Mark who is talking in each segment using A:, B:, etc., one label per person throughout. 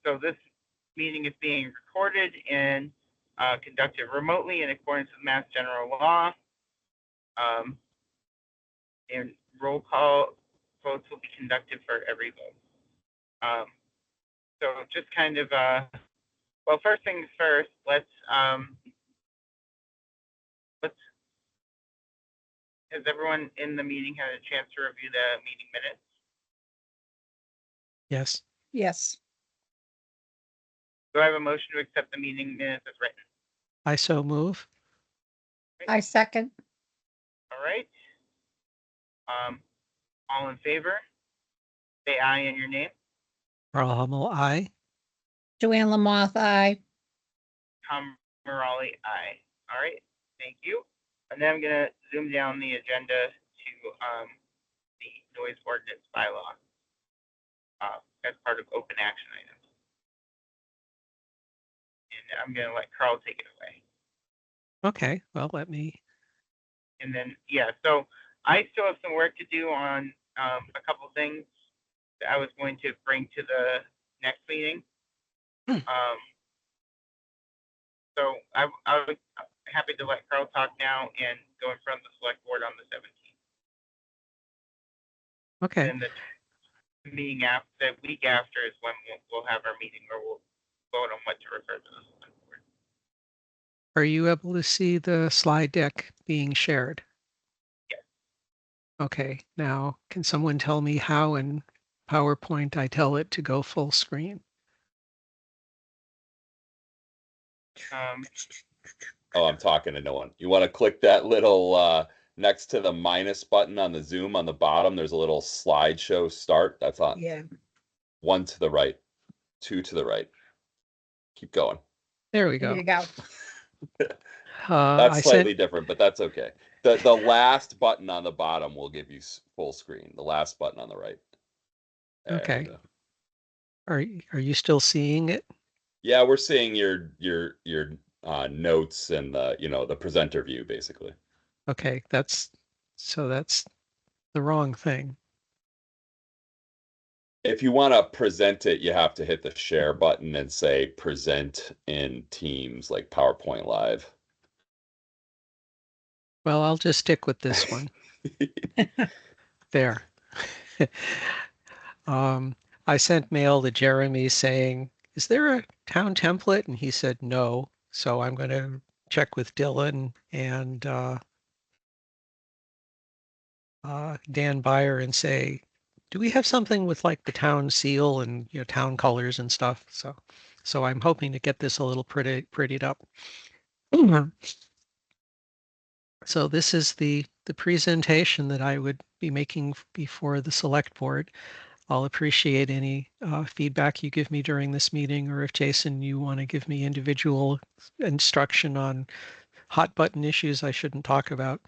A: So this meeting is being recorded and conducted remotely in accordance with Mass General Law. And roll call votes will be conducted for every vote. So just kind of, well, first things first, has everyone in the meeting had a chance to review the meeting minutes?
B: Yes.
C: Yes.
A: Do I have a motion to accept the meeting minutes as written?
B: I so move.
C: I second.
A: All right. All in favor? Say aye in your name.
B: Carl Hummel, aye.
C: Joanne Lamoth, aye.
A: Tom Morale, aye. All right. Thank you. And then I'm going to zoom down the agenda to the noise ordinance bylaw as part of open action items. And I'm going to let Carl take it away.
B: Okay, well, let me.
A: And then, yeah, so I still have some work to do on a couple things that I was going to bring to the next meeting. So I'm happy to let Carl talk now and go in front of the select board on the 17th.
B: Okay.
A: And the meeting after, the week after is when we'll have our meeting where we'll vote on what to refer to the select board.
B: Are you able to see the slide deck being shared?
A: Yes.
B: Okay, now can someone tell me how in PowerPoint I tell it to go full screen?
D: Oh, I'm talking to no one. You want to click that little next to the minus button on the Zoom on the bottom. There's a little slideshow start. That's on.
C: Yeah.
D: 1 to the right, 2 to the right. Keep going.
B: There we
C: There
B: go.
C: you go.
D: That's slightly different, but that's okay. The last button on the bottom will give you full screen. The last button on the right. There
B: okay. Are you still seeing it?
D: Yeah, we're seeing your notes and the presenter view basically.
B: Okay, that's the wrong thing.
D: If you want to present it, you have to hit the share button and say present in Teams like PowerPoint Live.
B: Well, I'll just stick with this one. There. I sent mail to Jeremy saying, is there a town template? And he said no. So I'm going to check with Dylan and Dan Byer and say, do we have something with like the town seal and town colors and stuff? So I'm hoping to get this a little prettied up. So this is the presentation that I would be making before the select board. I'll appreciate any feedback you give me during this meeting, or if Jason, you want to give me individual instruction on hot button issues I shouldn't talk about.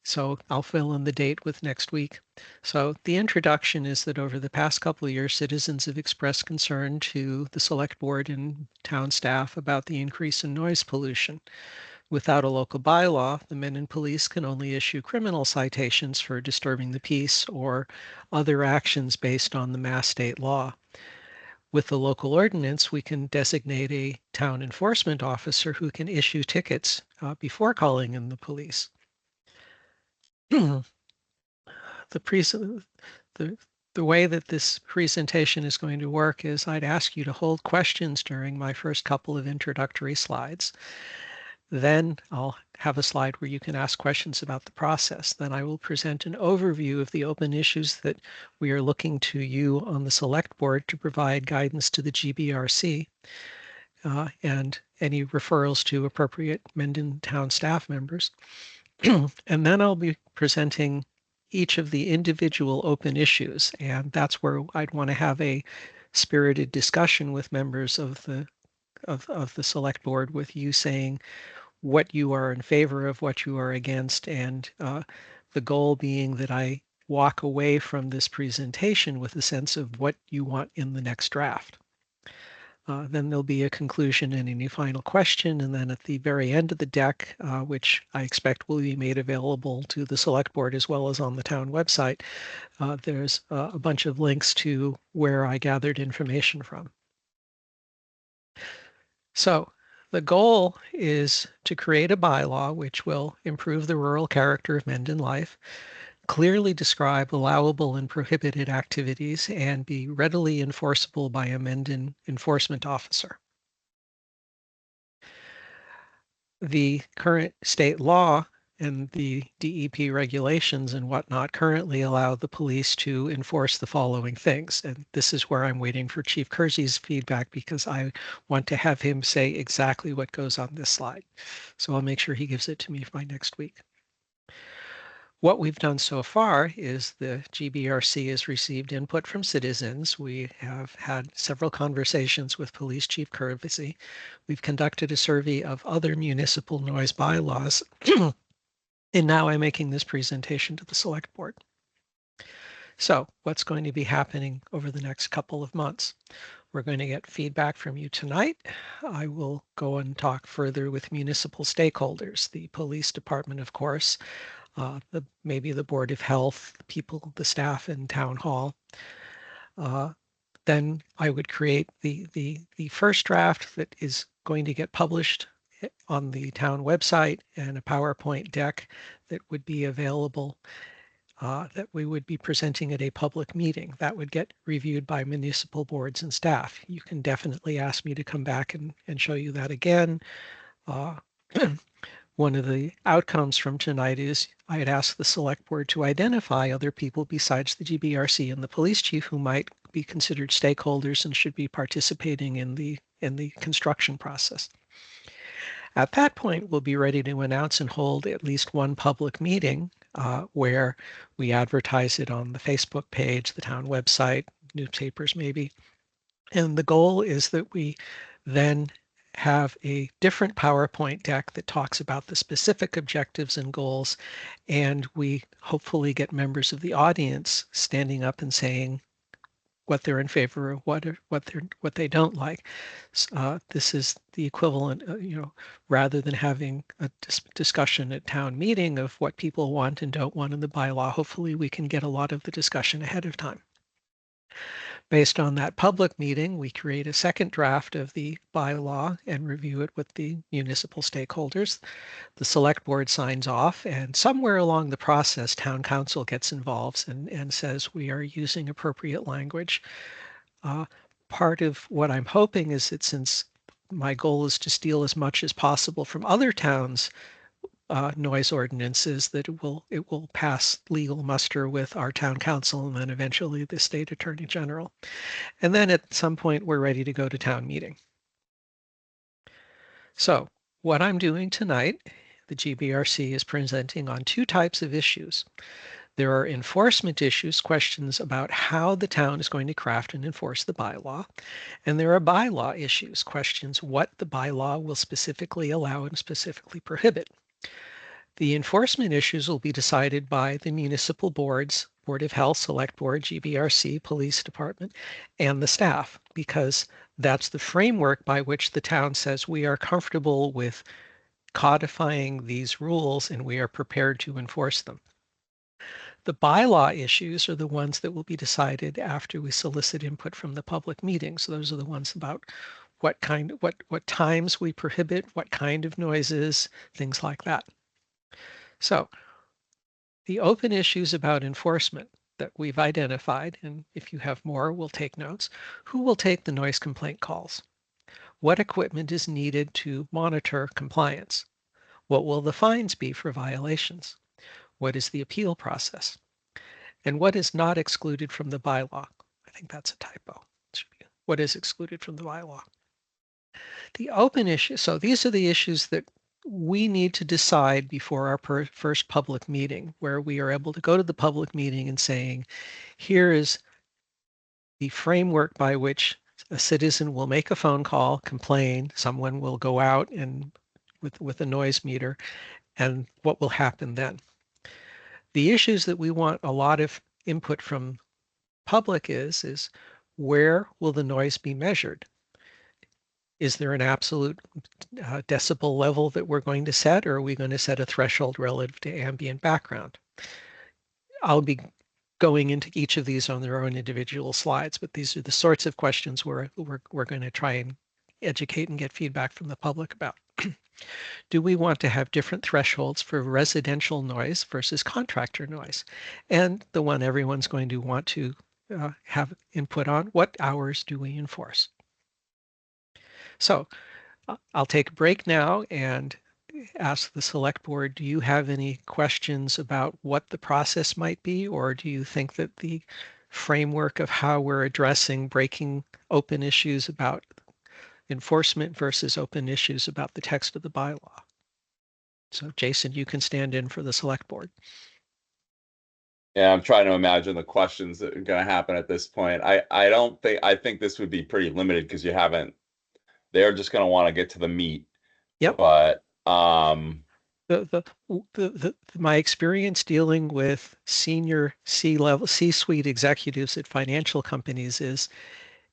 B: So I'll fill in the date with next week. So the introduction is that over the past couple of years, citizens have expressed concern to the select board and town staff about the increase in noise pollution. Without a local bylaw, the men in police can only issue criminal citations for disturbing the peace or other actions based on the Mass state law. With the local ordinance, we can designate a town enforcement officer who can issue tickets before calling in the police. The way that this presentation is going to work is I'd ask you to hold questions during my first couple of introductory slides. Then I'll have a slide where you can ask questions about the process. Then I will present an overview of the open issues that we are looking to you on the select board to provide guidance to the GBRC and any referrals to appropriate Mendon Town staff members. And then I'll be presenting each of the individual open issues. And that's where I'd want to have a spirited discussion with members of the select board, with you saying what you are in favor of, what you are against, and the goal being that I walk away from this presentation with a sense of what you want in the next draft. Then there'll be a conclusion and any final question. And then at the very end of the deck, which I expect will be made available to the select board as well as on the town website, there's a bunch of links to where I gathered information from. So the goal is to create a bylaw which will improve the rural character of Mendon life, clearly describe allowable and prohibited activities, and be readily enforceable by a Mendon enforcement officer. The current state law and the DEP regulations and whatnot currently allow the police to enforce the following things. And this is where I'm waiting for Chief Kersey's feedback because I want to have him say exactly what goes on this slide. So I'll make sure he gives it to me by next week. What we've done so far is the GBRC has received input from citizens. We have had several conversations with Police Chief Kersey. We've conducted a survey of other municipal noise bylaws. And now I'm making this presentation to the select board. So what's going to be happening over the next couple of months? We're going to get feedback from you tonight. I will go and talk further with municipal stakeholders, the police department, of course, maybe the Board of Health, people, the staff in Town Hall. Then I would create the first draft that is going to get published on the town website and a PowerPoint deck that would be available that we would be presenting at a public meeting. That would get reviewed by municipal boards and staff. You can definitely ask me to come back and show you that again. One of the outcomes from tonight is I had asked the select board to identify other people besides the GBRC and the police chief who might be considered stakeholders and should be participating in the construction process. At that point, we'll be ready to announce and hold at least one public meeting where we advertise it on the Facebook page, the town website, newspapers maybe. And the goal is that we then have a different PowerPoint deck that talks about the specific objectives and goals, and we hopefully get members of the audience standing up and saying what they're in favor of, what they don't like. This is the equivalent, rather than having a discussion at town meeting of what people want and don't want in the bylaw. Hopefully, we can get a lot of the discussion ahead of time. Based on that public meeting, we create a second draft of the bylaw and review it with the municipal stakeholders. The select board signs off, and somewhere along the process, town council gets involved and says we are using appropriate language. Part of what I'm hoping is that since my goal is to steal as much as possible from other towns' noise ordinances, that it will pass legal muster with our town council and then eventually the state attorney general. And then at some point, we're ready to go to town meeting. So what I'm doing tonight, the GBRC is presenting on two types of issues. There are enforcement issues, questions about how the town is going to craft and enforce the bylaw. And there are bylaw issues, questions what the bylaw will specifically allow and specifically prohibit. The enforcement issues will be decided by the municipal boards, Board of Health, Select Board, GBRC, Police Department, and the staff, because that's the framework by which the town says we are comfortable with codifying these rules and we are prepared to enforce them. The bylaw issues are the ones that will be decided after we solicit input from the public meetings. Those are the ones about what times we prohibit, what kind of noises, things like that. So the open issues about enforcement that we've identified, and if you have more, we'll take notes. Who will take the noise complaint calls? What equipment is needed to monitor compliance? What will the fines be for violations? What is the appeal process? And what is not excluded from the bylaw? I think that's a typo. It should be what is excluded from the bylaw. The open issue, so these are the issues that we need to decide before our first public meeting, where we are able to go to the public meeting and saying, here is the framework by which a citizen will make a phone call, complain, someone will go out and with a noise meter, and what will happen then. The issues that we want a lot of input from public is where will the noise be measured? Is there an absolute decibel level that we're going to set, or are we going to set a threshold relative to ambient background? I'll be going into each of these on their own individual slides, but these are the sorts of questions we're going to try and educate and get feedback from the public about. Do we want to have different thresholds for residential noise versus contractor noise? And the one everyone's going to want to have input on, what hours do we enforce? So I'll take a break now and ask the select board, do you have any questions about what the process might be, or do you think that the framework of how we're addressing breaking open issues about enforcement versus open issues about the text of the bylaw? So Jason, you can stand in for the select board.
D: Yeah, I'm trying to imagine the questions that are going to happen at this point. I think this would be pretty limited because they're just going to want to get to the meat.
B: Yep.
D: But
B: my experience dealing with senior C-suite executives at financial companies is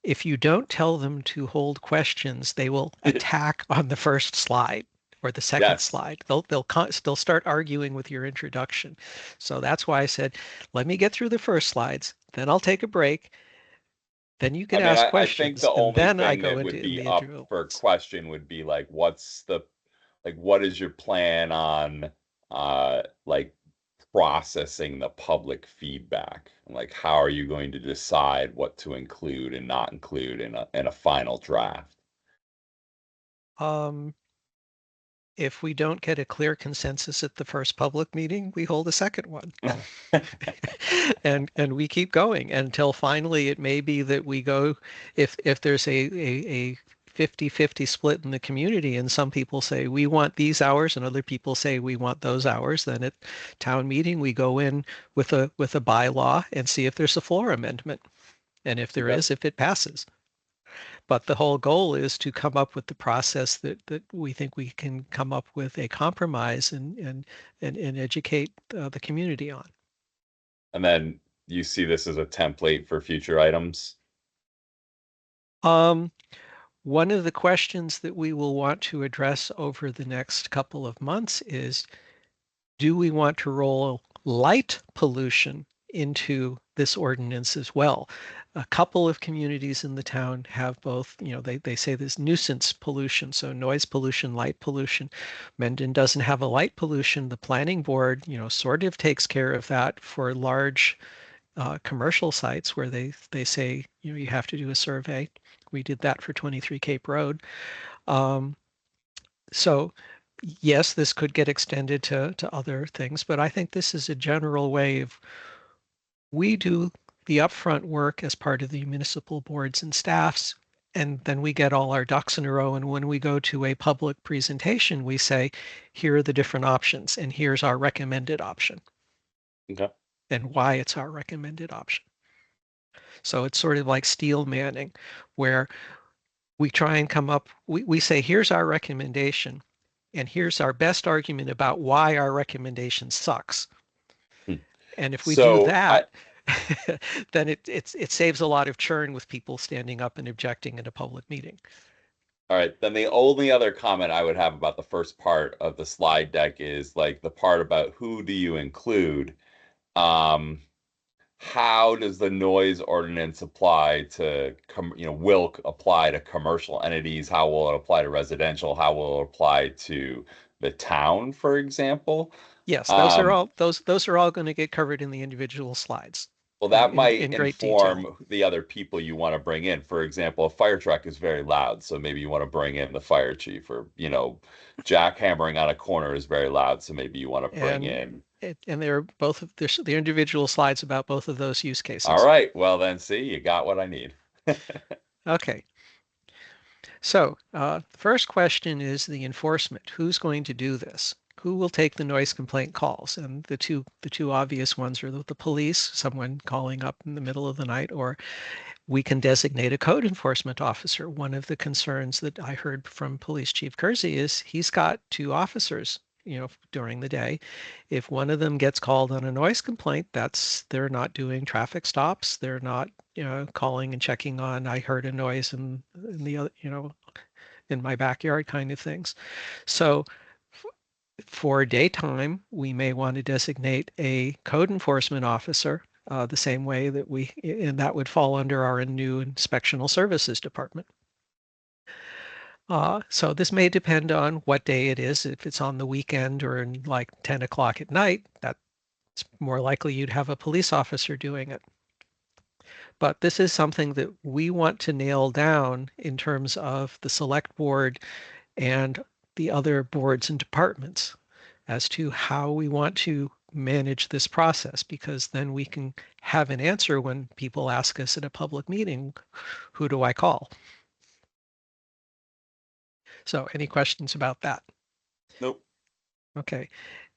B: if you don't tell them to hold questions, they will attack on the first slide or the second
D: Yes.
B: slide. They'll start arguing with your introduction. So that's why I said, let me get through the first slides, then I'll take a break. Then you can ask
D: I think
B: questions,
D: the
B: and
D: only
B: then I
D: thing
B: go
D: that
B: into
D: would be up
B: individual.
D: for question would be like, what is your plan on like processing the public feedback? Like, how are you going to decide what to include and not include in a final draft?
B: If we don't get a clear consensus at the first public meeting, we hold a second one. and we keep going until finally it may be that we go, if there's a 50-50 split in the community and some people say we want these hours and other people say we want those hours, then at town meeting we go in with a bylaw and see if there's a floor amendment. And if there is, if it passes. But the whole goal is to come up with the process that we think we can come up with a compromise and educate the community on.
D: And then you see this as a template for future items?
B: One of the questions that we will want to address over the next couple of months is, do we want to roll light pollution into this ordinance as well? A couple of communities in the town have both, they say this nuisance pollution, so noise pollution, light pollution. Mendon doesn't have a light pollution. The planning board, sort of takes care of that for large commercial sites where they say, you have to do a survey. We did that for 23 Cape Road. So yes, this could get extended to other things, but I think this is a general way of, we do the upfront work as part of the municipal boards and staffs, and then we get all our ducks in a row. And when we go to a public presentation, we say, here are the different options, and here's our recommended option.
D: Okay.
B: And why it's our recommended option. So it's sort of like steel manning, where we try and come up, we say, here's our recommendation, and here's our best argument about why our recommendation sucks. And if we do that, then it saves a lot of churn with people standing up and objecting in a public meeting.
D: All right, then the only other comment I would have about the first part of the slide deck is like the part about who do you include. How does the noise ordinance apply to, will apply to commercial entities? How will it apply to residential? How will it apply to the town, for example?
B: Yes, those are all going to get covered in the individual slides.
D: Well, that might
B: in great
D: inform
B: detail.
D: the other people you want to bring in. For example, a fire truck is very loud, so maybe you want to bring in the fire chief, or jackhammering on a corner is very loud, so maybe you want to bring in.
B: And they're both of the individual slides about both of those use cases.
D: All right, well then, see, you got what I need.
B: Okay. So the first question is the enforcement. Who's going to do this? Who will take the noise complaint calls? And the two obvious ones are the police, someone calling up in the middle of the night, or we can designate a code enforcement officer. One of the concerns that I heard from Police Chief Kersey is he's got 2 officers, during the day. If one of them gets called on a noise complaint, they're not doing traffic stops. They're not, calling and checking on, I heard a noise in the other, in my backyard kind of things. So for daytime, we may want to designate a code enforcement officer the same way that and that would fall under our new inspectional services department. So this may depend on what day it is. If it's on the weekend or in like 10 o'clock at night, that's more likely you'd have a police officer doing it. But this is something that we want to nail down in terms of the select board and the other boards and departments as to how we want to manage this process, because then we can have an answer when people ask us at a public meeting, who do I call? So any questions about that?
D: Nope.
B: Okay.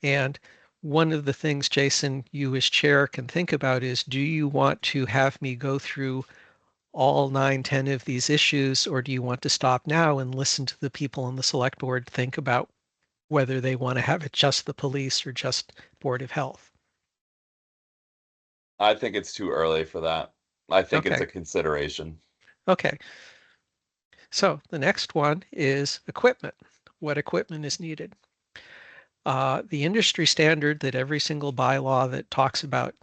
B: And one of the things, Jason, you as chair can think about is, do you want to have me go through all 9, 10 of these issues, or do you want to stop now and listen to the people on the select board think about whether they want to have it just the police or just Board of Health?
D: I think it's too early for that. I think it's
B: Okay.
D: a consideration.
B: Okay. So the next one is equipment. What equipment is needed? The industry standard that every single bylaw that talks about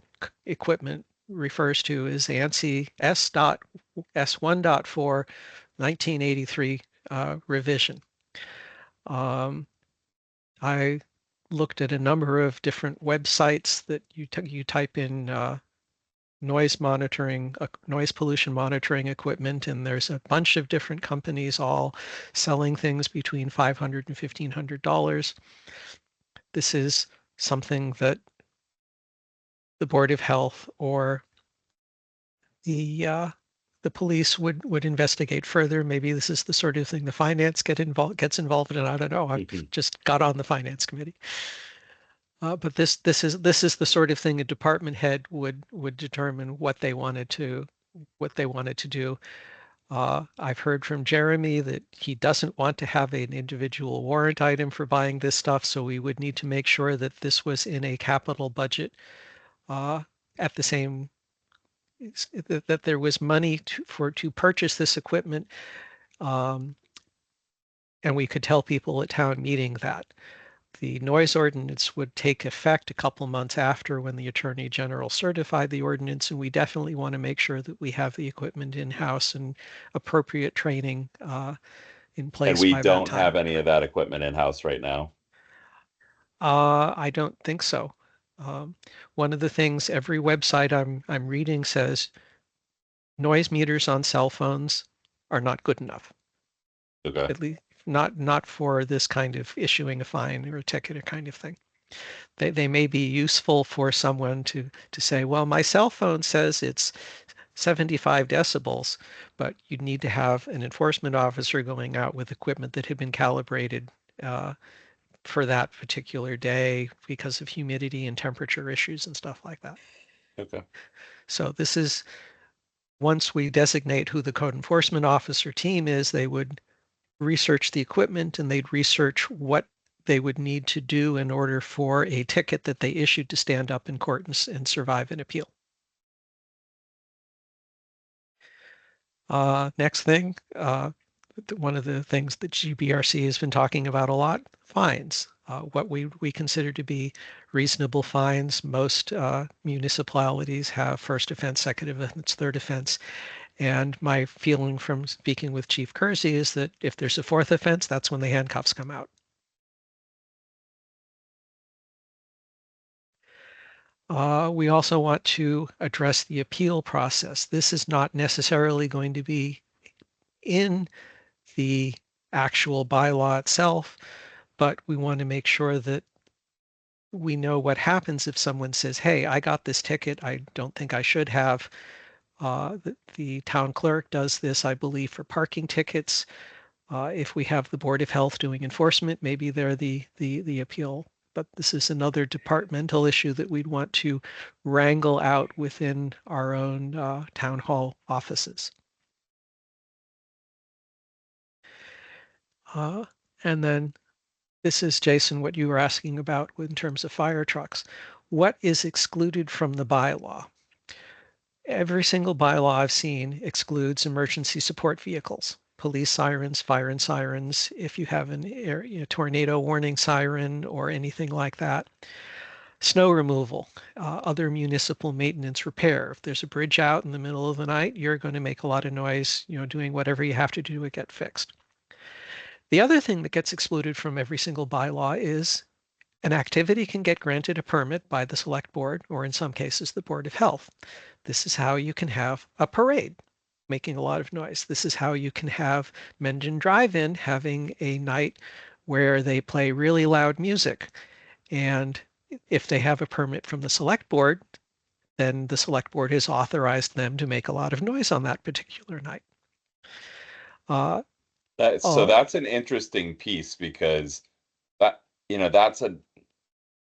B: equipment refers to is ANSI S1.4 1983 revision. I looked at a number of different websites that you type in noise monitoring, noise pollution monitoring equipment, and there's a bunch of different companies all selling things between $500 and $1,500. This is something that the Board of Health or the police would investigate further. Maybe this is the sort of thing the finance gets involved in. I don't know. I've just got on the finance committee. But this is the sort of thing a department head would determine what they wanted to do. I've heard from Jeremy that he doesn't want to have an individual warrant item for buying this stuff, so we would need to make sure that this was in a capital budget at the same, that there was money to purchase this equipment, and we could tell people at town meeting that. The noise ordinance would take effect a couple months after, when the Attorney General certified the ordinance, and we definitely want to make sure that we have the equipment in-house and appropriate training in place
D: And we
B: by that
D: don't
B: time.
D: have any of that equipment in-house right now.
B: I don't think so. One of the things every website I'm reading says noise meters on cell phones are not good enough.
D: Okay.
B: At least not for this kind of issuing a fine or a ticket or kind of thing. They may be useful for someone to say, well, my cell phone says it's 75 decibels, but you'd need to have an enforcement officer going out with equipment that had been calibrated for that particular day because of humidity and temperature issues and stuff like that.
D: Okay.
B: So this is, once we designate who the code enforcement officer team is, they would research the equipment and they'd research what they would need to do in order for a ticket that they issued to stand up in court and survive an appeal. Next thing, one of the things that GBRC has been talking about a lot, fines. What we consider to be reasonable fines. Most municipalities have first offense, second offense, third offense. And my feeling from speaking with Chief Kersey is that if there's a fourth offense, that's when the handcuffs come out. We also want to address the appeal process. This is not necessarily going to be in the actual bylaw itself, but we want to make sure that we know what happens if someone says, hey, I got this ticket, I don't think I should have. The town clerk does this, I believe, for parking tickets. If we have the Board of Health doing enforcement, maybe they're the appeal. But this is another departmental issue that we'd want to wrangle out within our own town hall offices. And then this is, Jason, what you were asking about in terms of fire trucks. What is excluded from the bylaw? Every single bylaw I've seen excludes emergency support vehicles. police sirens, fire sirens, if you have a tornado warning siren or anything like that. Snow removal, other municipal maintenance repair. If there's a bridge out in the middle of the night, you're going to make a lot of noise, doing whatever you have to do to get fixed. The other thing that gets excluded from every single bylaw is an activity can get granted a permit by the select board, or in some cases, the Board of Health. This is how you can have a parade making a lot of noise. This is how you can have Mendon Drive-In having a night where they play really loud music. And if they have a permit from the select board, then the select board has authorized them to make a lot of noise on that particular night.
D: So that's an interesting piece, because that, that's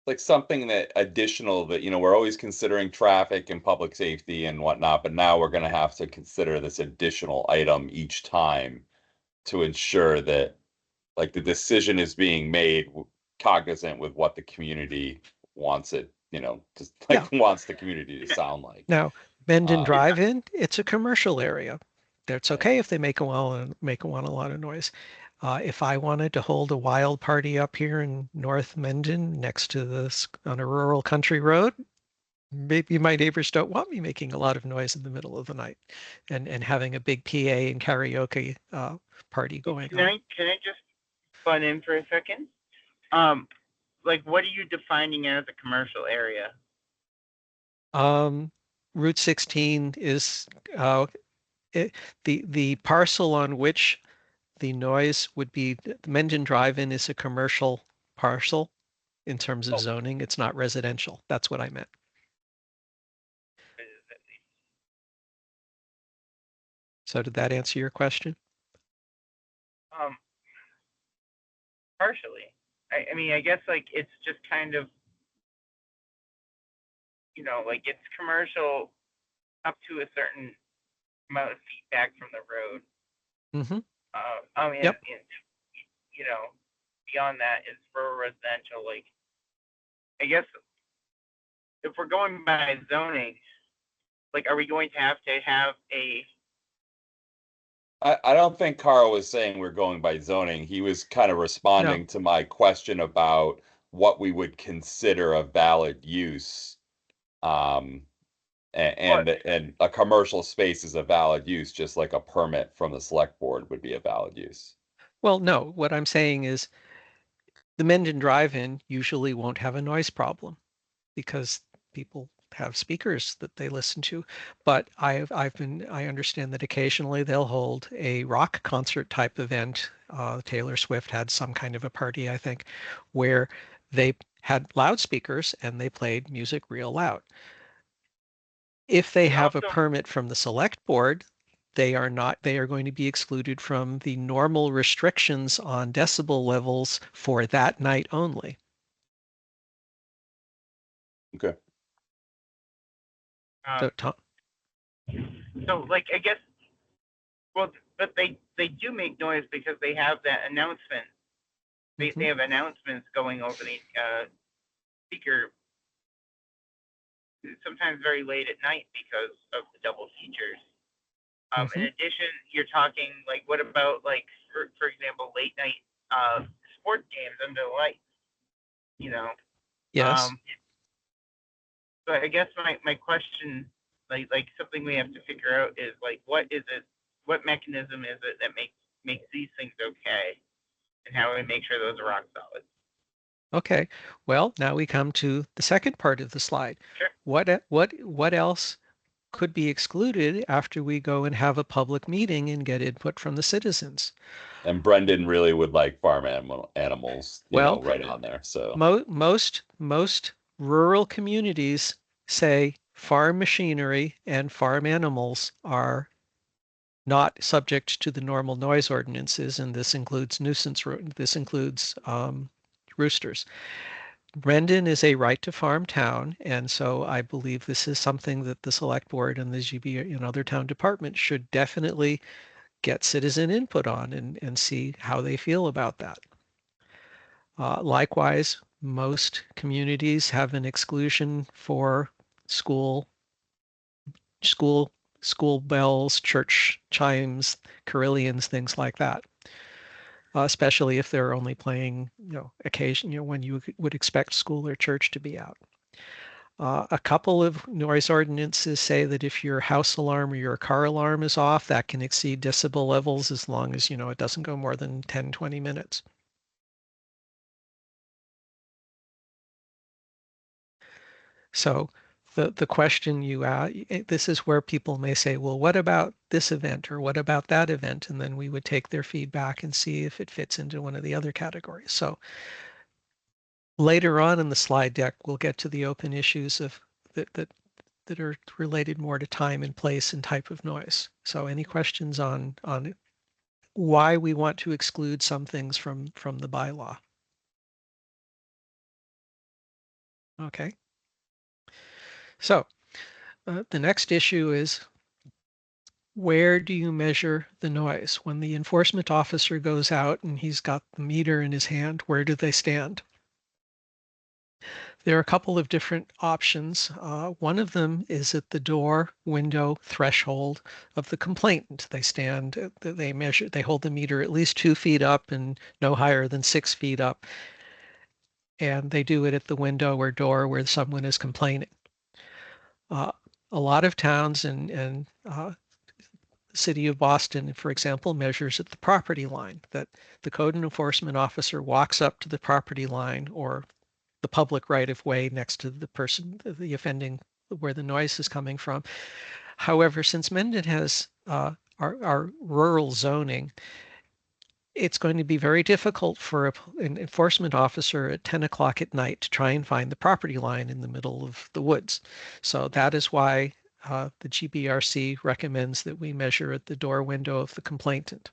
D: like something that additional that, we're always considering traffic and public safety and whatnot, but now we're going to have to consider this additional item each time to ensure that like the decision is being made cognizant with what the community wants it, just like wants the community to sound like.
B: Now, Mendon Drive-In, it's a commercial area. It's okay if they make a lot of noise. If I wanted to hold a wild party up here in North Mendon next to this on a rural country road, maybe my neighbors don't want me making a lot of noise in the middle of the night and having a big PA and karaoke party going on.
A: Can I just butt in for a second? Like, what are you defining as a commercial area?
B: Route 16 is the parcel on which the noise would be. Mendon Drive-In is a commercial parcel in terms of zoning. It's not residential. That's what I meant. So did that answer your question?
A: Partially. I mean, I guess like it's just kind of, like it's commercial up to a certain amount of feet back from the road.
B: Mm-hmm.
A: Yep. Beyond that is rural residential. Like, I guess if we're going by zoning, like, are we going to have a?
D: I don't think Carl was saying we're going by zoning. He was kind of responding to my question about what we would consider a valid use. And a commercial space is a valid use, just like a permit from the select board would be a valid use.
B: Well, no, what I'm saying is the Mendon Drive-In usually won't have a noise problem because people have speakers that they listen to. But I understand that occasionally they'll hold a rock concert type event. Taylor Swift had some kind of a party, I think, where they had loudspeakers and they played music real loud. If they have a permit from the select board, they are going to be excluded from the normal restrictions on decibel levels for that night only.
D: Okay.
A: So like, I guess, well, but they do make noise because they have that announcement. They have announcements going over the speaker, sometimes very late at night because of the double features. In addition, you're talking like, what about like, for example, late night sport games under the lights?
B: Yes.
A: So I guess my question, like something we have to figure out is like, what mechanism is it that makes these things okay, and how do we make sure those are rock solid?
B: Okay. Well, now we come to the second part of the slide.
A: Sure.
B: What else could be excluded after we go and have a public meeting and get input from the citizens?
D: And Brendan really would like farm animals, right on there. So
B: most rural communities say farm machinery and farm animals are not subject to the normal noise ordinances, and this includes roosters. Brendan is a right to farm town, and so I believe this is something that the select board and the GB and other town departments should definitely get citizen input on and see how they feel about that. Likewise, most communities have an exclusion for school school bells, church chimes, carillons, things like that. Especially if they're only playing, occasion, when you would expect school or church to be out. A couple of noise ordinances say that if your house alarm or your car alarm is off, that can exceed decibel levels as long as, it doesn't go more than 10, 20 minutes. So the question you ask, this is where people may say, well, what about this event or what about that event? And then we would take their feedback and see if it fits into one of the other categories. So later on in the slide deck, we'll get to the open issues of that are related more to time and place and type of noise. So any questions on why we want to exclude some things from the bylaw? Okay. So the next issue is, where do you measure the noise? When the enforcement officer goes out and he's got the meter in his hand, where do they stand? There are a couple of different options. One of them is at the door, window, threshold of the complainant. They stand, they measure, they hold the meter at least 2 feet up and no higher than 6 feet up. And they do it at the window or door where someone is complaining. A lot of towns and the city of Boston, for example, measures at the property line, that the code enforcement officer walks up to the property line or the public right of way next to the person, the offending, where the noise is coming from. However, since Mendon has our rural zoning, it's going to be very difficult for an enforcement officer at 10 o'clock at night to try and find the property line in the middle of the woods. So that is why the GBRC recommends that we measure at the door window of the complainant.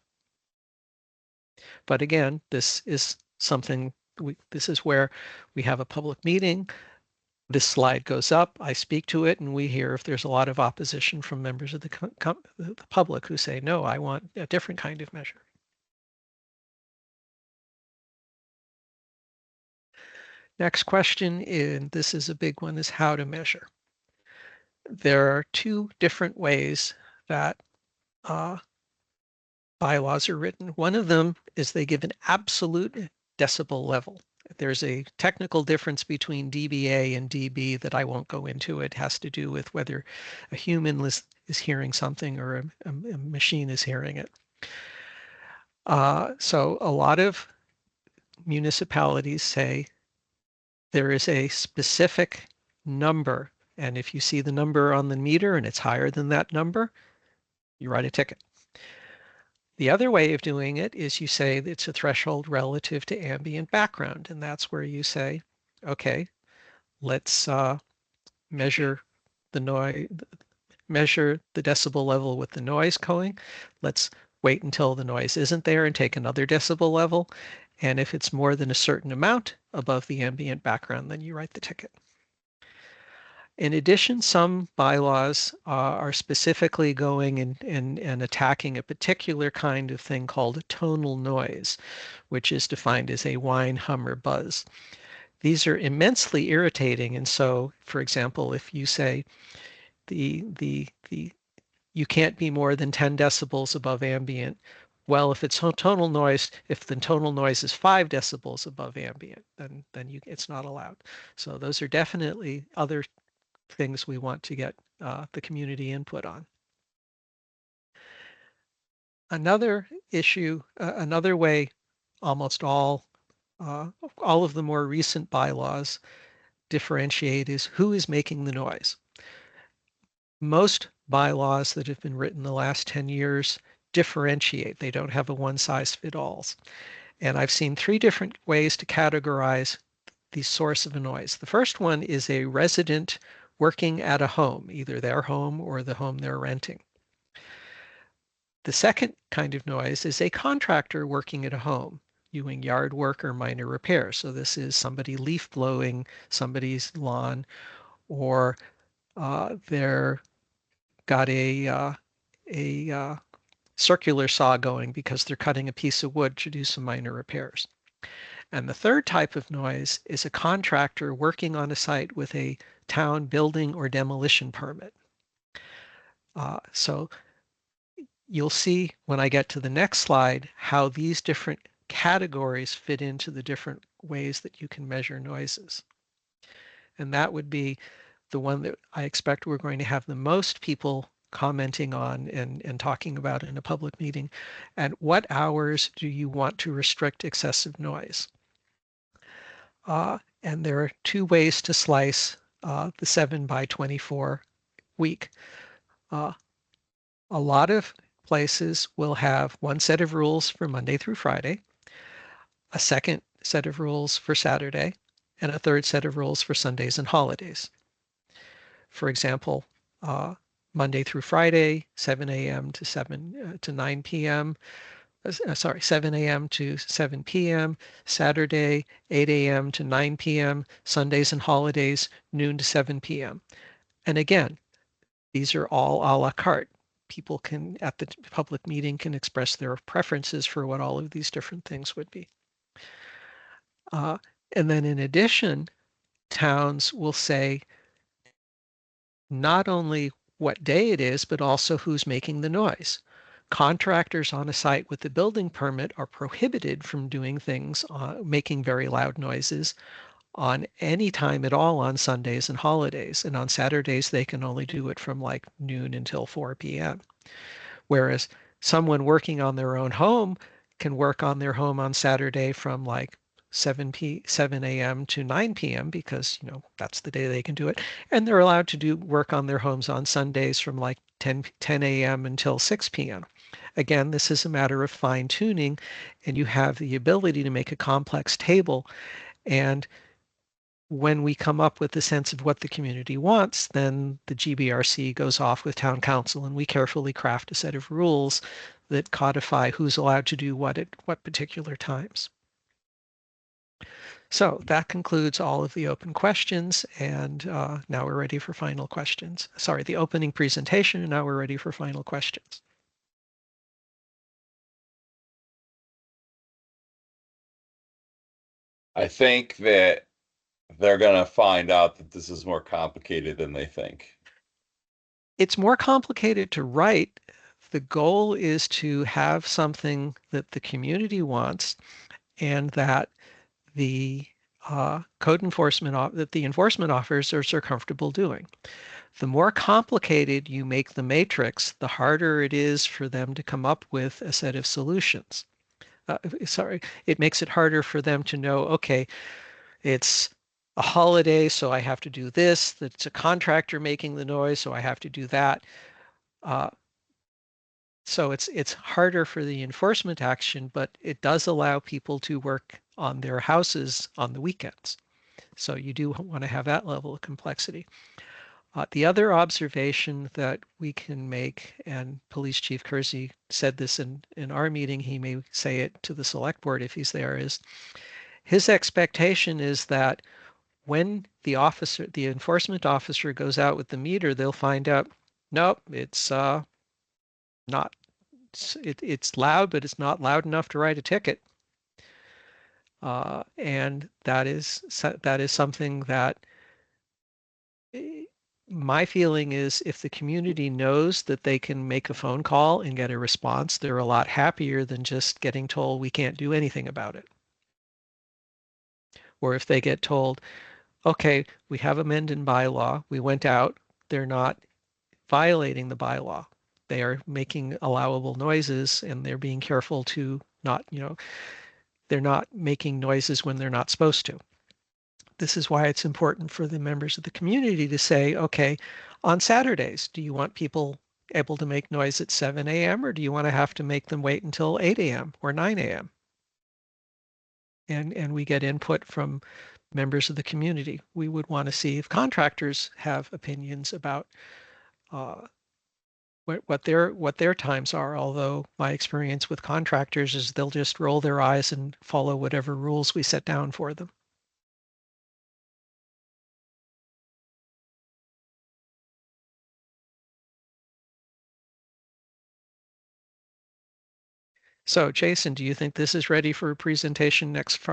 B: But again, this is something, this is where we have a public meeting. This slide goes up, I speak to it, and we hear if there's a lot of opposition from members of the public who say, no, I want a different kind of measure. Next question, and this is a big one, is how to measure. There are 2 different ways that bylaws are written. One of them is they give an absolute decibel level. There's a technical difference between dBA and dB that I won't go into. It has to do with whether a human is hearing something or a machine is hearing it. So a lot of municipalities say there is a specific number, and if you see the number on the meter and it's higher than that number, you write a ticket. The other way of doing it is you say it's a threshold relative to ambient background, and that's where you say, okay, let's measure the noise, measure the decibel level with the noise going. Let's wait until the noise isn't there and take another decibel level. And if it's more than a certain amount above the ambient background, then you write the ticket. In addition, some bylaws are specifically going and attacking a particular kind of thing called a tonal noise, which is defined as a whine, hum, or buzz. These are immensely irritating. And so, for example, if you say you can't be more than 10 decibels above ambient, well, if it's tonal noise, if the tonal noise is 5 decibels above ambient, then it's not allowed. So those are definitely other things we want to get the community input on. Another issue, another way almost all of the more recent bylaws differentiate is who is making the noise. Most bylaws that have been written the last 10 years differentiate. They don't have a one-size-fits-all. And I've seen 3 different ways to categorize the source of a noise. The first one is a resident working at a home, either their home or the home they're renting. The second kind of noise is a contractor working at a home, doing yard work or minor repairs. So this is somebody leaf blowing somebody's lawn, or they're got a circular saw going because they're cutting a piece of wood to do some minor repairs. And the third type of noise is a contractor working on a site with a town building or demolition permit. So you'll see when I get to the next slide how these different categories fit into the different ways that you can measure noises. And that would be the one that I expect we're going to have the most people commenting on and talking about in a public meeting. At what hours do you want to restrict excessive noise? And there are two ways to slice the 7 by 24 week. A lot of places will have one set of rules for Monday through Friday, a second set of rules for Saturday, and a third set of rules for Sundays and holidays. For example, Monday through Friday, 7 a.m. to 9 p.m. 7 a.m. to 7 p.m. Saturday, 8 a.m. to 9 p.m. Sundays and holidays, noon to 7 p.m. And again, these are all a la carte. People can, at the public meeting, can express their preferences for what all of these different things would be. And then in addition, towns will say not only what day it is, but also who's making the noise. Contractors on a site with the building permit are prohibited from doing things, making very loud noises on any time at all on Sundays and holidays. And on Saturdays, they can only do it from like noon until 4 p.m. Whereas someone working on their own home can work on their home on Saturday from like 7 a.m. to 9 p.m. because, that's the day they can do it. And they're allowed to do work on their homes on Sundays from like 10 a.m. until 6 p.m. Again, this is a matter of fine tuning, and you have the ability to make a complex table. And when we come up with a sense of what the community wants, then the GBRC goes off with town council and we carefully craft a set of rules that codify who's allowed to do what at what particular times. So that concludes all of the open questions, and now we're ready for final questions. Sorry, the opening presentation, and now we're ready for final questions.
D: I think that they're going to find out that this is more complicated than they think.
B: It's more complicated to write. The goal is to have something that the community wants and that the code enforcement, that the enforcement officers are comfortable doing. The more complicated you make the matrix, the harder it is for them to come up with a set of solutions. It makes it harder for them to know, okay, it's a holiday, so I have to do this. It's a contractor making the noise, so I have to do that. So it's harder for the enforcement action, but it does allow people to work on their houses on the weekends. So you do want to have that level of complexity. The other observation that we can make, and Police Chief Kersey said this in our meeting, he may say it to the select board if he's there, is his expectation is that when the enforcement officer goes out with the meter, they'll find out, nope, it's not, it's loud, but it's not loud enough to write a ticket. And that is something that my feeling is if the community knows that they can make a phone call and get a response, they're a lot happier than just getting told we can't do anything about it. Or if they get told, okay, we have a Mendon bylaw, we went out, they're not violating the bylaw. They are making allowable noises and they're being careful to not, they're not making noises when they're not supposed to. This is why it's important for the members of the community to say, okay, on Saturdays, do you want people able to make noise at 7 a.m. or do you want to have to make them wait until 8 a.m. or 9 a.m.? And we get input from members of the community. We would want to see if contractors have opinions about what their times are. Although my experience with contractors is they'll just roll their eyes and follow whatever rules we set down for them. So Jason, do you think this is ready for a presentation next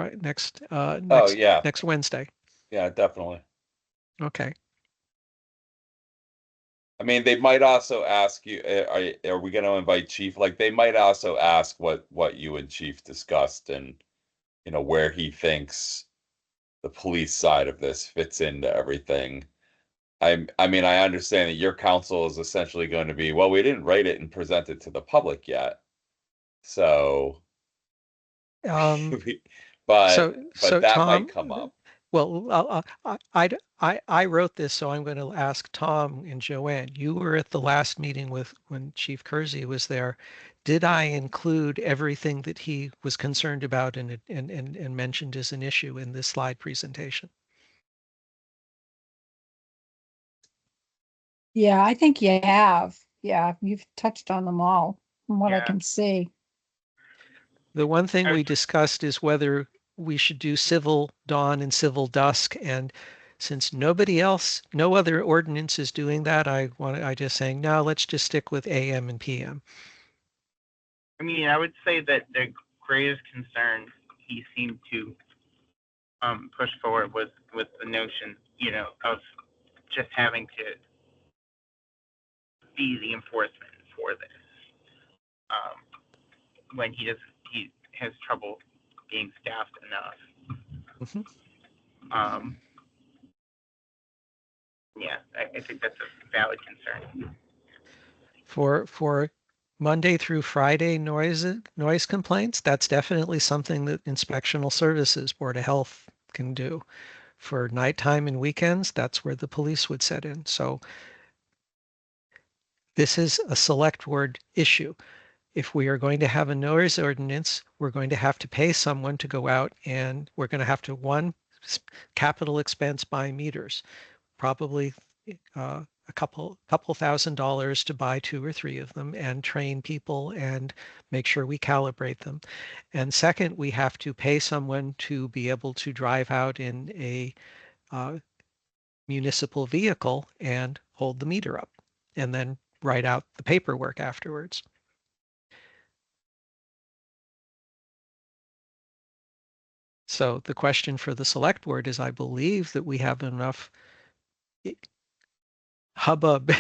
B: Wednesday?
D: Yeah, definitely.
B: Okay.
D: I mean, they might also ask you, are we going to invite Chief? Like, they might also ask what you and Chief discussed, and where he thinks the police side of this fits into everything. I mean, I understand that your counsel is essentially going to be, well, we didn't write it and present it to the public yet, so,
B: Um,
D: but
B: so
D: that might
B: Tom,
D: come up.
B: well, I wrote this, so I'm going to ask Tom and Joanne. You were at the last meeting when Chief Kersey was there. Did I include everything that he was concerned about and mentioned as an issue in this slide presentation?
C: Yeah, I think you have. Yeah, you've touched on them all from what I
A: Yeah.
C: can see.
B: The one thing
A: I was
B: we discussed is whether we should do civil dawn and civil dusk. And since no other ordinance is doing that, I just saying, no, let's just stick with AM and PM.
A: I mean, I would say that the greatest concern he seemed to push forward was with the notion, of just having to be the enforcement for this. When he has trouble being staffed enough.
B: Mhm.
A: Yeah, I think that's a valid concern.
B: For Monday through Friday noise complaints, that's definitely something that Inspectional Services Board of Health can do. For nighttime and weekends, that's where the police would set in. So this is a select board issue. If we are going to have a noise ordinance, we're going to have to pay someone to go out, and we're going to have to, one, capital expense buy meters, probably a couple $1,000 to buy 2 or 3 of them and train people and make sure we calibrate them. And second, we have to pay someone to be able to drive out in a municipal vehicle and hold the meter up and then write out the paperwork afterwards. So the question for the select board is, I believe that we have enough hubbub,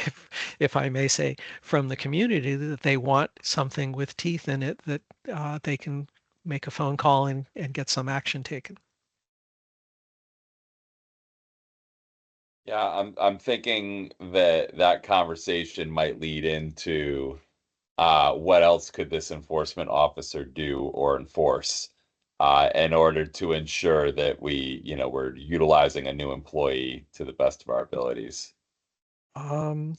B: if I may say, from the community that they want something with teeth in it that they can make a phone call and get some action taken.
D: Yeah, I'm thinking that conversation might lead into what else could this enforcement officer do or enforce in order to ensure that we're utilizing a new employee to the best of our abilities.
B: Um,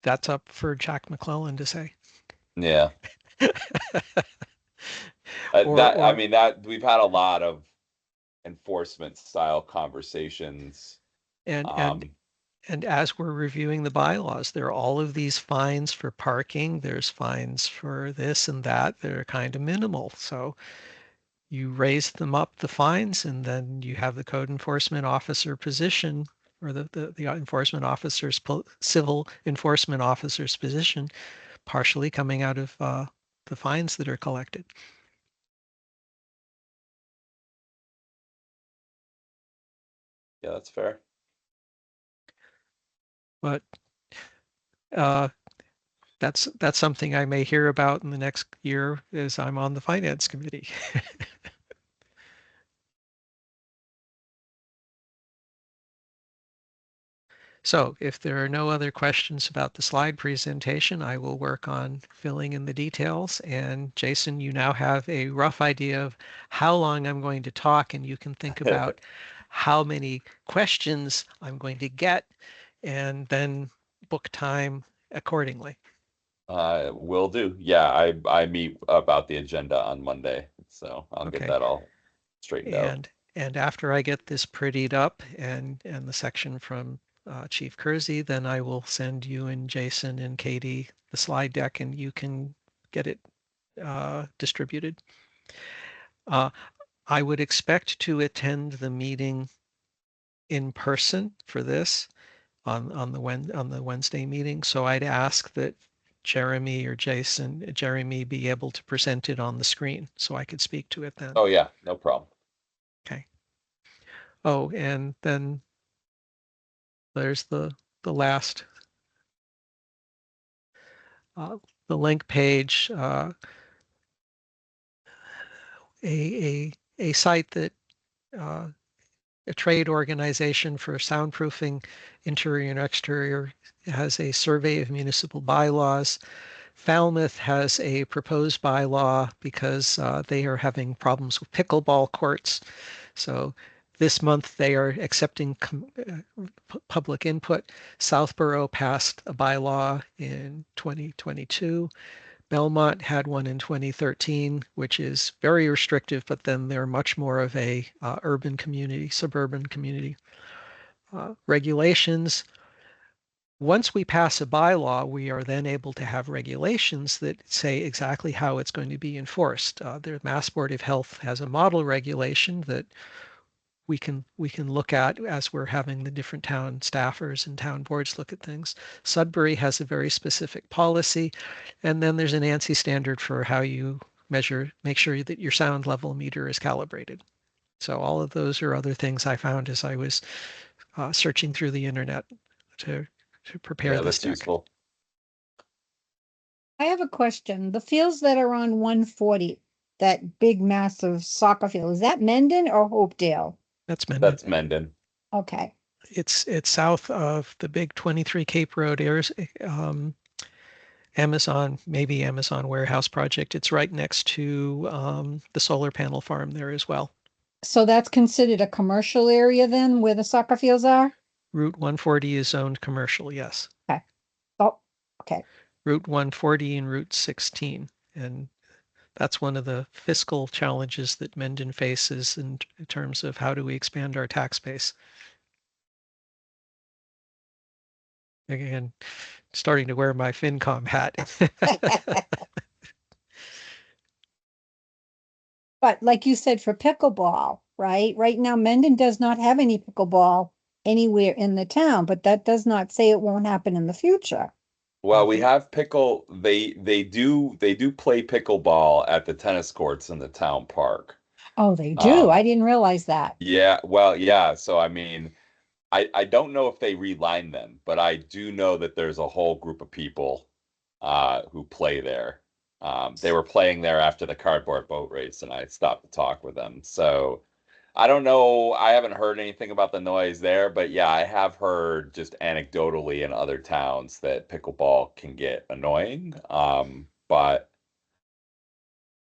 B: that's up for Jack McClellan to say.
D: Yeah.
B: Or
D: That I
B: or
D: mean that we've had a lot of enforcement style conversations.
B: and and
D: Um,
B: and as we're reviewing the bylaws, there are all of these fines for parking. There's fines for this and that. They're kind of minimal. So you raise them up, the fines, and then you have the code enforcement officer position, or the enforcement officer's civil enforcement officer's position, partially coming out of the fines that are collected.
D: yeah, that's fair.
B: But uh, that's something I may hear about in the next year as I'm on the finance committee. So if there are no other questions about the slide presentation, I will work on filling in the details. And Jason, you now have a rough idea of how long I'm going to talk, and you can think about how many questions I'm going to get and then book time accordingly.
D: Will do. Yeah, I meet about the agenda on Monday, so I'll get
B: Okay.
D: that all straightened out.
B: And after I get this prettied up and the section from Chief Kersey, then I will send you and Jason and Katie the slide deck, and you can get it distributed. I would expect to attend the meeting in person for this on the Wednesday meeting. So I'd ask that Jeremy or Jeremy be able to present it on the screen so I could speak to it then.
D: Oh yeah, no problem.
B: Okay. Oh, and then there's the last the link page, a site that a trade organization for soundproofing interior and exterior has a survey of municipal bylaws. Falmouth has a proposed bylaw because they are having problems with pickleball courts. So this month they are accepting public input. Southborough passed a bylaw in 2022. Belmont had one in 2013, which is very restrictive, but then they're much more of a urban community, suburban community. Regulations. Once we pass a bylaw, we are then able to have regulations that say exactly how it's going to be enforced. The Mass Board of Health has a model regulation that we can look at as we're having the different town staffers and town boards look at things. Sudbury has a very specific policy, and then there's an ANSI standard for how you make sure that your sound level meter is calibrated. So all of those are other things I found as I was searching through the internet to prepare this
D: that's
B: deck.
D: useful.
C: I have a question. The fields that are on 140, that big massive soccer field, is that Mendon or Hopedale?
B: That's Mendon.
D: That's Mendon.
C: Okay.
B: It's south of the big 23 Cape Road airs, Amazon warehouse project. It's right next to the solar panel farm there as well.
C: So that's considered a commercial area then, where the soccer fields are?
B: Route 140 is zoned commercial, yes.
C: Okay. Oh, okay.
B: Route 140 and Route 16. And that's one of the fiscal challenges that Mendon faces in terms of how do we expand our tax base. Again, starting to wear my FinCom hat.
C: But like you said, for pickleball, right? Right now, Mendon does not have any pickleball anywhere in the town, but that does not say it won't happen in the future.
D: Well, we have they do play pickleball at the tennis courts in the town park.
C: Oh, they do?
D: Um,
C: I didn't realize that.
D: Yeah, well, yeah. So I mean, I don't know if they reline them, but I do know that there's a whole group of people who play there. They were playing there after the cardboard boat race, and I stopped to talk with them. So I don't know. I haven't heard anything about the noise there, but yeah, I have heard just anecdotally in other towns that pickleball can get annoying. But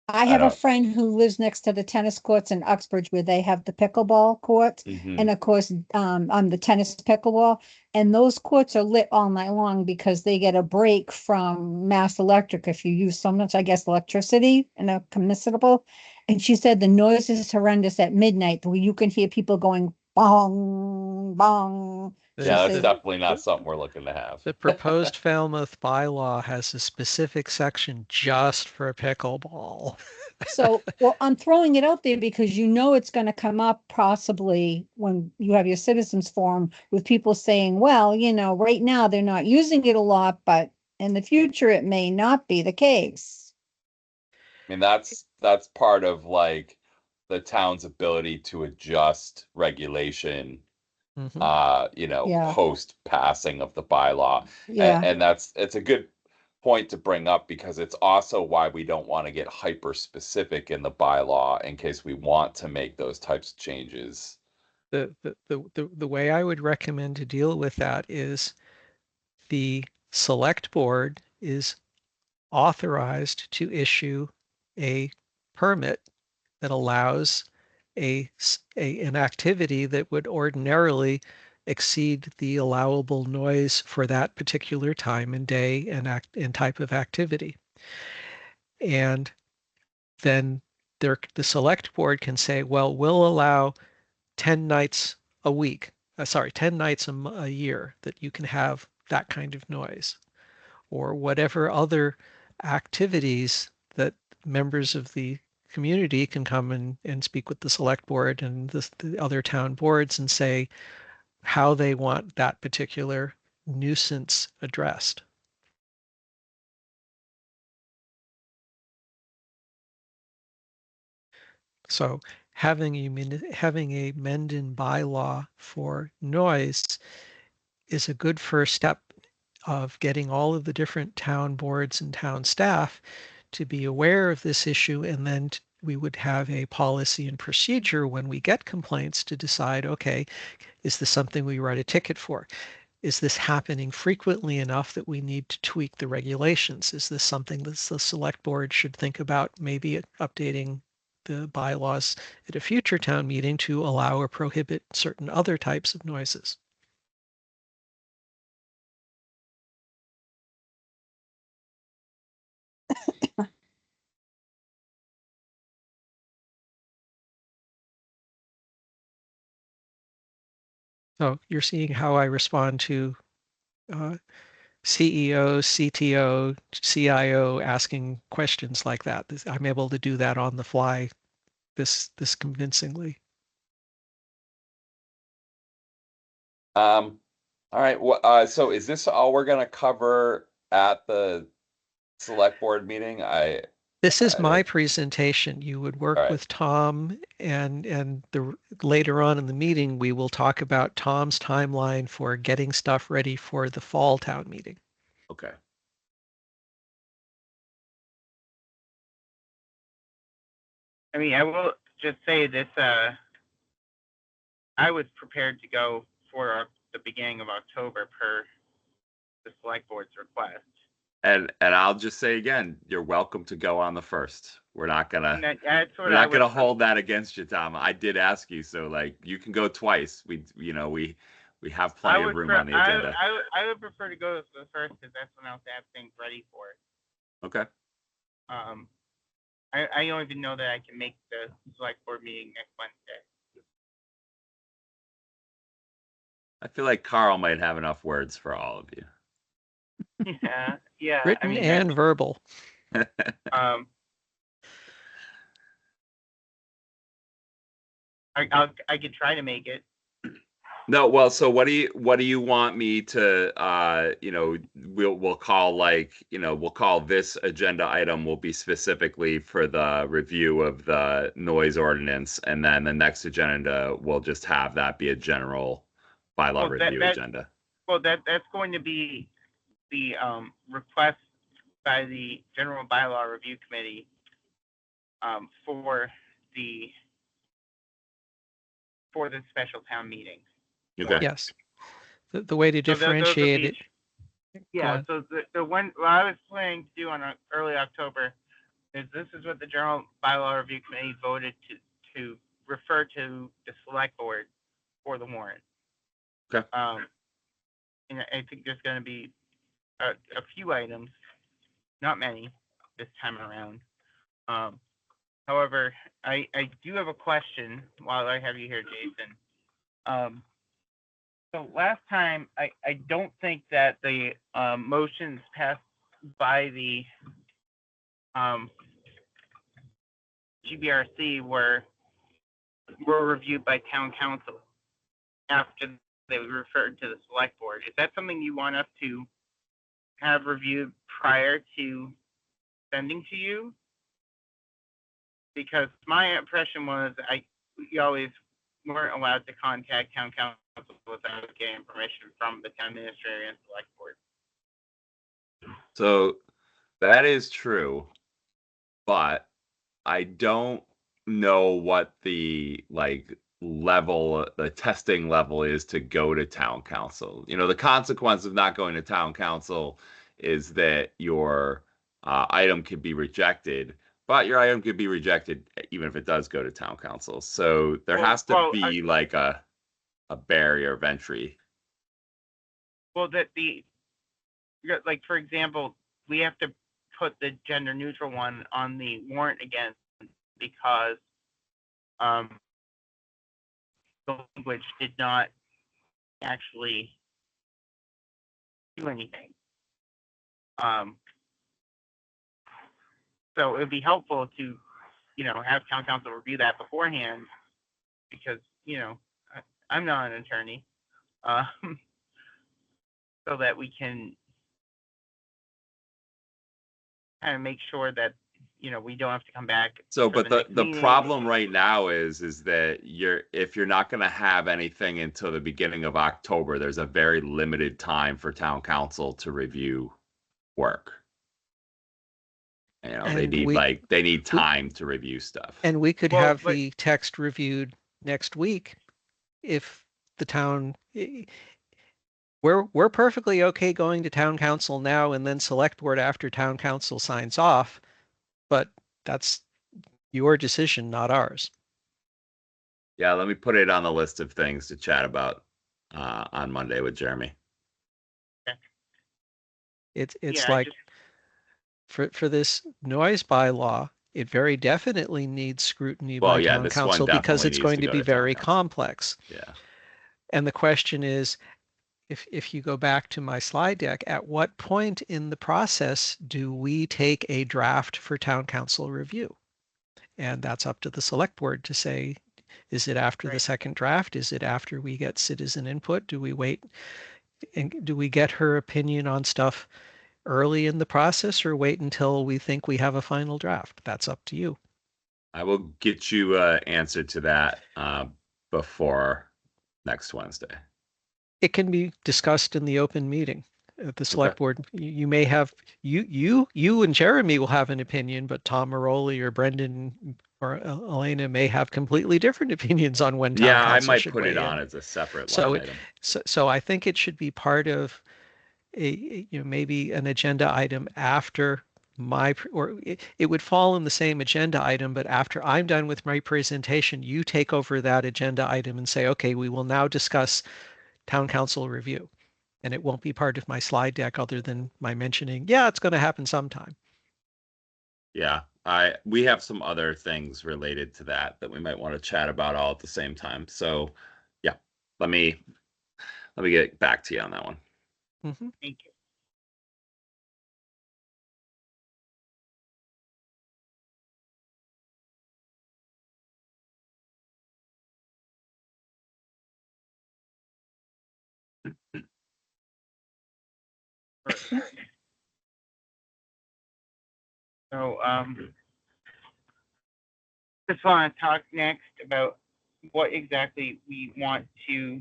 C: I
D: I
C: have a
D: don't.
C: friend who lives next to the tennis courts in Uxbridge where they have the pickleball courts.
D: Mhm.
C: And of course, on the tennis pickleball, and those courts are lit all night long because they get a break from Mass Electric if you use so much, I guess, electricity in a commissible. And she said the noise is horrendous at midnight, where you can hear people going bong, bong. She
D: Yeah, that's
C: says,
D: definitely not something we're looking to have.
B: The proposed Falmouth bylaw has a specific section just for pickleball.
C: so, well, I'm throwing it out there because you know it's going to come up possibly when you have your citizens forum with people saying, well, right now they're not using it a lot, but in the future it may not be the case.
D: I mean, that's part of like the town's ability to adjust regulation,
B: Mhm.
C: Yeah,
D: post passing of the bylaw.
C: yeah.
D: And it's a good point to bring up because it's also why we don't want to get hyper specific in the bylaw in case we want to make those types of changes.
B: The way I would recommend to deal with that is the select board is authorized to issue a permit that allows an activity that would ordinarily exceed the allowable noise for that particular time and day and type of activity. And then the select board can say, well, we'll allow 10 nights a week, 10 nights a year that you can have that kind of noise, or whatever other activities that members of the community can come and speak with the select board and the other town boards and say how they want that particular nuisance addressed. So having a Mendon bylaw for noise is a good first step. of getting all of the different town boards and town staff to be aware of this issue, and then we would have a policy and procedure when we get complaints to decide, okay, is this something we write a ticket for? Is this happening frequently enough that we need to tweak the regulations? Is this something that the select board should think about maybe updating the bylaws at a future town meeting to allow or prohibit certain other types of noises? So you're seeing how I respond to CEO, CTO, CIO asking questions like that. I'm able to do that on the fly this convincingly.
D: All right. Well, so is this all we're gonna cover at the select board meeting?
B: This is
D: I
B: my
D: don't.
B: presentation. You would work
D: All right.
B: with Tom, and later on in the meeting, we will talk about Tom's timeline for getting stuff ready for the fall town meeting.
D: Okay.
A: I mean, I will just say this, I was prepared to go for the beginning of October per the select board's request.
D: And I'll just say again, you're welcome to go on the first. We're not gonna
A: That's what I was.
D: hold that against you, Tom. I did ask you, so like you can go twice. We have plenty of room on the agenda.
A: I would prefer to go to the first because that's when I'll have things ready for it.
D: Okay.
A: I don't even know that I can make the select board meeting next Wednesday.
D: I feel like Carl might have enough words for all of you.
A: Yeah.
B: Written
A: I mean,
B: and verbal.
A: I could try to make it.
D: No, well, so what do you want me to we'll call we'll call this agenda item will be specifically for the review of the noise ordinance, and then the next agenda will just have that be a general bylaw review agenda.
A: Well, that's going to be the request by the General Bylaw Review Committee for the special town meeting.
D: Okay.
B: Yes. The way to differentiate it.
A: Yeah. So the one what I was planning to do on early October is this is what the General Bylaw Review Committee voted to refer to the select board for the warrant.
D: Okay.
A: And I think there's going to be a few items, not many this time around. However, I do have a question while I have you here, Jason. So last time, I don't think that the motions passed by the GBRC were reviewed by town council after they were referred to the select board. Is that something you want us to have reviewed prior to sending to you? Because my impression was you always weren't allowed to contact town council without getting permission from the town administrator and select board.
D: So that is true, but I don't know what the the testing level is to go to town council. The consequence of not going to town council is that your item could be rejected, but your item could be rejected even if it does go to town council. So there has to be like a barrier of entry.
A: Well, for example, we have to put the gender neutral one on the warrant again because the language did not actually do anything. So it would be helpful to, have town council review that beforehand because, I'm not an attorney, so that we can kind of make sure that, we don't have to come back.
D: So,
A: for
D: but
A: next
D: the
A: meeting.
D: problem right now is that if you're not going to have anything until the beginning of October, there's a very limited time for town council to review work. They
B: And
D: need time to review stuff.
B: And we could
A: Well,
B: have
A: but-
B: the text reviewed next week if the town, we're perfectly okay going to town council now and then select board after town council signs off, but that's your decision, not ours.
D: Yeah, let me put it on the list of things to chat about on Monday with Jeremy.
B: It's
A: Yeah,
B: like for this noise bylaw, it very definitely needs scrutiny
D: Well,
B: by
D: yeah,
B: town
D: this one
B: council because
D: definitely
B: it's
D: needs
B: going
D: to
B: to
D: go
B: be
D: to town
B: very
D: council.
B: complex.
D: Yeah.
B: And the question is, if you go back to my slide deck, at what point in the process do we take a draft for town council review? And that's up to the select board to say, is it after the second draft? Is it after we get citizen input? Do we wait and do we get her opinion on stuff early in the process or wait until we think we have a final draft? That's up to you.
D: I will get you an answer to that before next Wednesday.
B: It can be discussed in the open meeting at the select
D: Okay.
B: board. You may have, you and Jeremy will have an opinion, but Tom Moroli or Brendan or Elena may have completely different opinions on when town
D: Yeah, I
B: council
D: might
B: should
D: put it
B: weigh
D: on
B: in.
D: as a separate
B: So
D: line item.
B: So I think it should be part of maybe an agenda item after it would fall in the same agenda item, but after I'm done with my presentation, you take over that agenda item and say, okay, we will now discuss town council review. And it won't be part of my slide deck other than my mentioning, yeah, it's going to happen sometime.
D: Yeah, we have some other things related to that we might want to chat about all at the same time. So yeah, let me get back to you on that one.
B: Mm-hmm.
A: Thank you. So, just want to talk next about what exactly we want to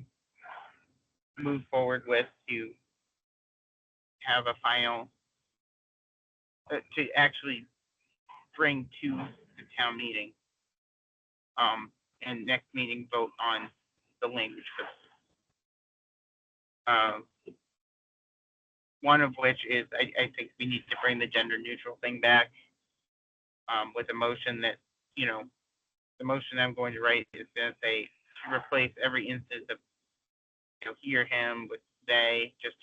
A: move forward with to have a final, to actually bring to the town meeting. And next meeting vote on the language for one of which is I think we need to bring the gender neutral thing back with a motion that, the motion I'm going to write is going to say to replace every instance of he or him with they. Just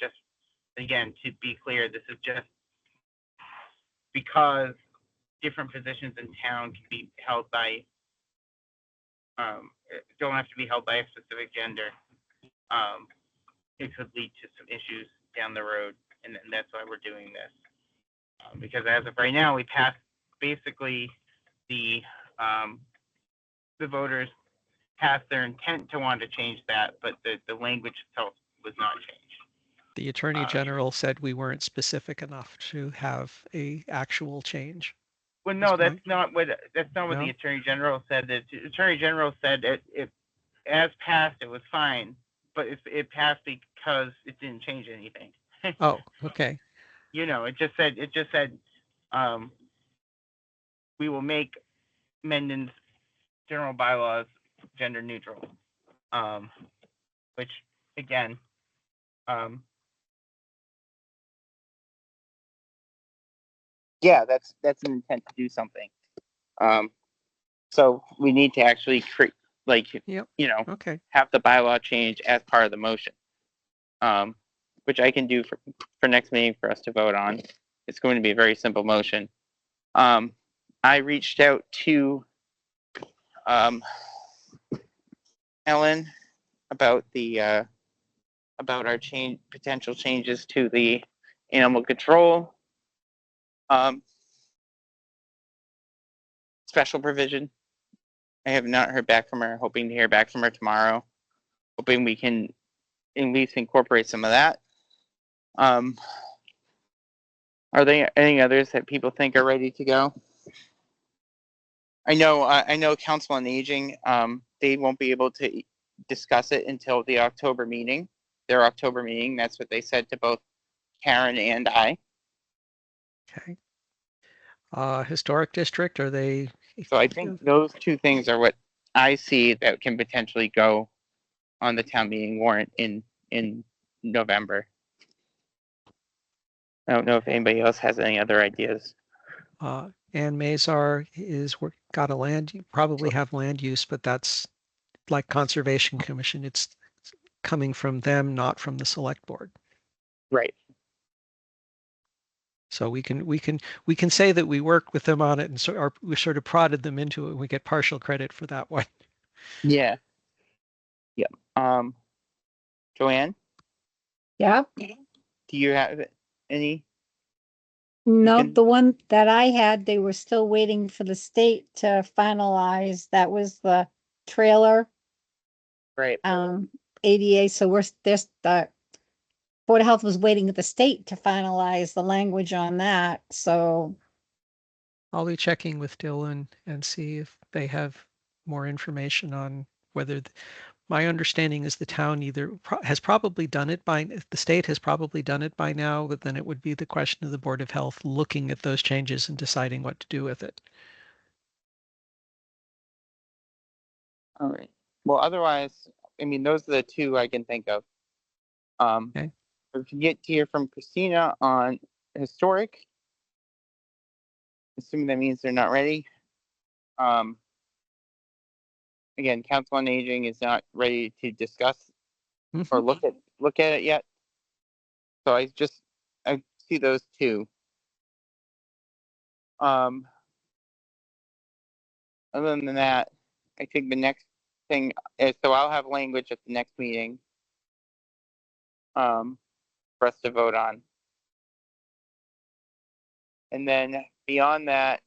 A: again, to be clear, this is just because different positions in town can be held by don't have to be held by a specific gender. It could lead to some issues down the road, and that's why we're doing this. Because as of right now, we passed basically the voters passed their intent to want to change that, but the language itself was not changed.
B: The Attorney General said we weren't specific enough to have a actual change.
A: Well, no,
B: That's
A: that's not what
B: No?
A: the Attorney General said. The Attorney General said it as passed, it was fine, but it passed because it didn't change anything.
B: Oh, okay.
A: It just said we will make Mendon's general bylaws gender neutral, which again, yeah, that's an intent to do something. So we need to actually create,
B: Okay.
A: have the bylaw change as part of the motion, which I can do for next meeting for us to vote on. It's going to be a very simple motion. I reached out to Ellen about the about our potential changes to the animal control special provision. I have not heard back from her. Hoping to hear back from her tomorrow. Hoping we can at least incorporate some of that. Are there any others that people think are ready to go? I know Council on Aging, they won't be able to discuss it until the October meeting, their October meeting. That's what they said to both Karen and I.
B: Okay. Historic district, are they?
A: So I think those two things are what I see that can potentially go on the town meeting warrant in November. I don't know if anybody else has any other ideas.
B: Ann Mazar got a land, you probably have land use, but that's like Conservation Commission. It's coming from them, not from the select board.
A: Right.
B: So we can say that we work with them on it, and so we sort of prodded them into it. And we get partial credit for that one.
A: Yeah. Yep. Joanne,
C: Yeah.
A: do you have any?
C: No,
A: can-
C: the one that I had, they were still waiting for the state to finalize. That was the trailer,
A: Right.
C: ADA. So the Board of Health was waiting at the state to finalize the language on that. So
B: I'll be checking with Dylan and see if they have more information on whether my understanding is the town has probably done it the state has probably done it by now, but then it would be the question of the Board of Health looking at those changes and deciding what to do with it.
A: All right. Well, otherwise, I mean, those are the two I can think of.
B: Okay.
A: If you get to hear from Christina on historic, assuming that means they're not ready. Again, Council on Aging is not ready to discuss or look at it yet. So I see those two. Other than that, I think the next thing is, so I'll have language at the next meeting for us to vote on. And then beyond that,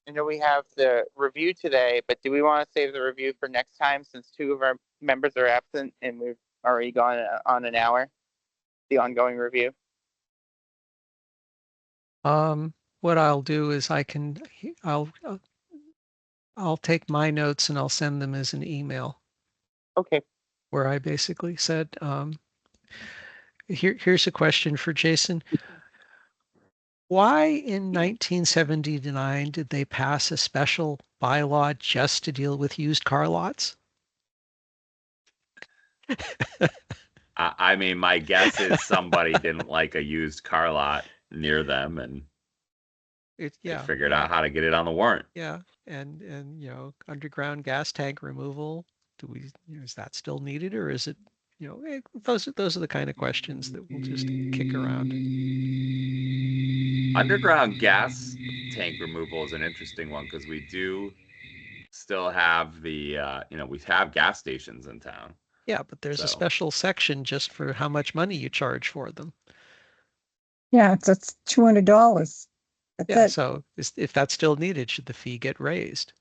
A: I know we have the review today, but do we want to save the review for next time since two of our members are absent and we've already gone on an hour, the ongoing review?
B: What I'll do is I'll take my notes and I'll send them as an email.
A: Okay.
B: Where I basically said, here's a question for Jason. Why in 1979 did they pass a special bylaw just to deal with used car lots?
D: I mean, my guess is somebody didn't like a used car lot near them, and they figured out how to get it on the warrant.
B: Yeah, and underground gas tank removal. Is that still needed, or is it? Those are the kind of questions that we'll just kick around.
D: Underground gas tank removal is an interesting one because we do still have we have gas stations in town.
B: Yeah, but there's a special section just for how much money you charge for them.
C: yeah, it's $200.
B: Yeah, so if that's still needed, should the fee get raised?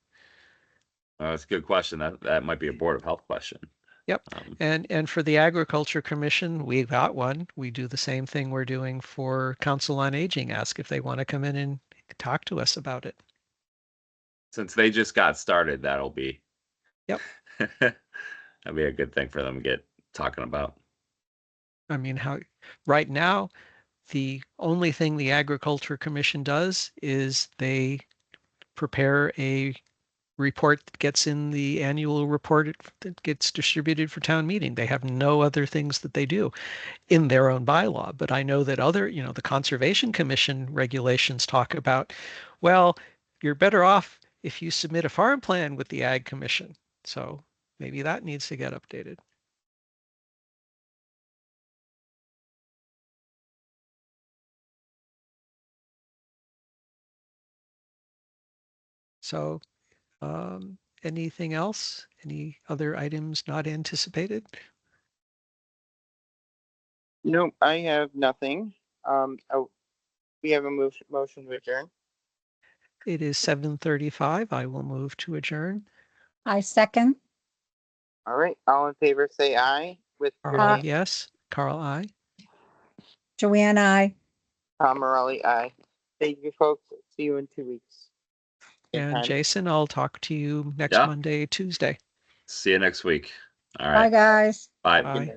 D: That's a good question. That might be a Board of Health question.
B: Yep. And for the Agriculture Commission, we've got one. We do the same thing we're doing for Council on Aging. Ask if they want to come in and talk to us about it.
D: Since they just got started, that'll be
B: that'd
D: be a good thing for them to get talking about.
B: I mean, right now, the only thing the Agriculture Commission does is they prepare a report that gets in the annual report that gets distributed for town meeting. They have no other things that they do in their own bylaw. But I know that the Conservation Commission regulations talk about, well, you're better off if you submit a farm plan with the Ag Commission. So maybe that needs to get updated. So anything else? Any other items not anticipated?
A: No, I have nothing. We have a motion to adjourn.
B: It is 7:35. I will move to adjourn.
C: I second.
A: All right, all in favor, say aye. With
B: Carl, yes. Carl, I.
C: Joanne, I.
A: Tom Morelli, aye. Thank you, folks. See you in 2 weeks.
B: And
A: Anytime.
B: Jason, I'll talk to you next
D: Yeah.
B: Monday, Tuesday.
D: See you next week. All
C: Bye,
D: right.
C: guys.
D: Bye.
B: Bye.